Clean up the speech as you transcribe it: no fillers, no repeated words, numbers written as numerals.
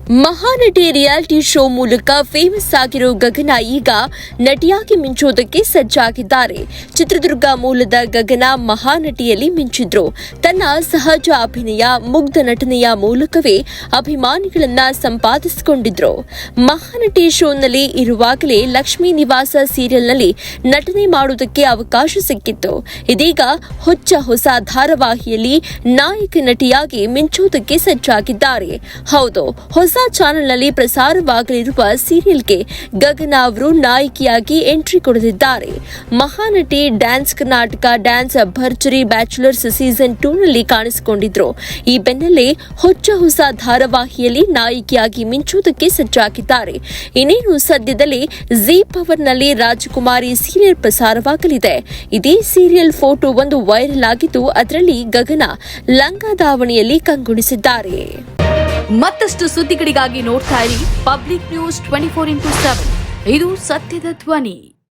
Mahanati reality show ಮೂಲಕ famous ಆಗಿರೋ ಗಗನ ಈಗ ನಟಿಯಾಗಿ ಮಿಂಚೋದಕ್ಕೆ ಸಜ್ಜಾಗಿದ್ದಾರೆ. ಚಿತ್ರದುರ್ಗ ಮೂಲದ ಗಗನ ಮಹಾನಟಿಯಲ್ಲಿ ಮಿಂಚಿದ್ರು. ತನ್ನ ಸಹಜ ಅಭಿನಯ, ಮುಗ್ಧ ನಟನೆಯ ಮೂಲಕವೇ ಅಭಿಮಾನಿಗಳನ್ನ ಸಂಪಾದಿಸಿಕೊಂಡಿದ್ರು. ಮಹಾನಟಿ ಶೋನಲ್ಲಿ ಇರುವಾಗಲೇ ಲಕ್ಷ್ಮೀ ನಿವಾಸ ಸೀರಿಯಲ್ನಲ್ಲಿ ನಟನೆ ಮಾಡುವುದಕ್ಕೆ ಅವಕಾಶ ಸಿಕ್ಕಿತ್ತು. ಇದೀಗ ಹೊಸ ಧಾರಾವಾಹಿಯಲ್ಲಿ ನಾಯಕ ನಟಿಯಾಗಿ ಮಿಂಚೋದಕ್ಕೆ ಸಜ್ಜಾಗಿದ್ದಾರೆ. ಹೌದು, ಹೊಸ ಚಾನೆಲ್ನಲ್ಲಿ ಪ್ರಸಾರವಾಗಲಿರುವ ಸೀರಿಯಲ್ಗೆ ಗಗನ ಅವರು ನಾಯಕಿಯಾಗಿ ಎಂಟ್ರಿ ಕೊಡಲಿದ್ದಾರೆ. Mahanati dance Karnataka dance Bharjari bachelors season 2 ನಲ್ಲಿ ಕಾಣಿಸಿಕೊಂಡಿದ್ರು. ಈ ಬೆನ್ನಲ್ಲೇ ಹೊಸ ಧಾರಾವಾಹಿಯಲ್ಲಿ ನಾಯಕಿಯಾಗಿ ಮಿಂಚುವುದಕ್ಕೆ ಸಜ್ಜಾಗಿದ್ದಾರೆ. ಇನ್ನೇನು ಸದ್ಯದಲ್ಲೇ ಜಿ ಪವರ್ನಲ್ಲಿ ರಾಜಕುಮಾರಿ ಸೀರಿಯಲ್ ಪ್ರಸಾರವಾಗಲಿದೆ. ಇದೇ ಸೀರಿಯಲ್ ಫೋಟೋ ಒಂದು ವೈರಲ್ ಆಗಿದ್ದು, ಅದರಲ್ಲಿ ಗಗನ ಲಂಗಾದಾವಣಿಯಲ್ಲಿ ಕಂಗೊಳಿಸಿದ್ದಾರೆ. ಮತ್ತಷ್ಟು ಸುದ್ದಿಗಳಿಗಾಗಿ ನೋಡ್ತಾ ಇರಿ ಪಬ್ಲಿಕ್ ನ್ಯೂಸ್ 24x7. ಇದು ಸತ್ಯದ ಧ್ವನಿ.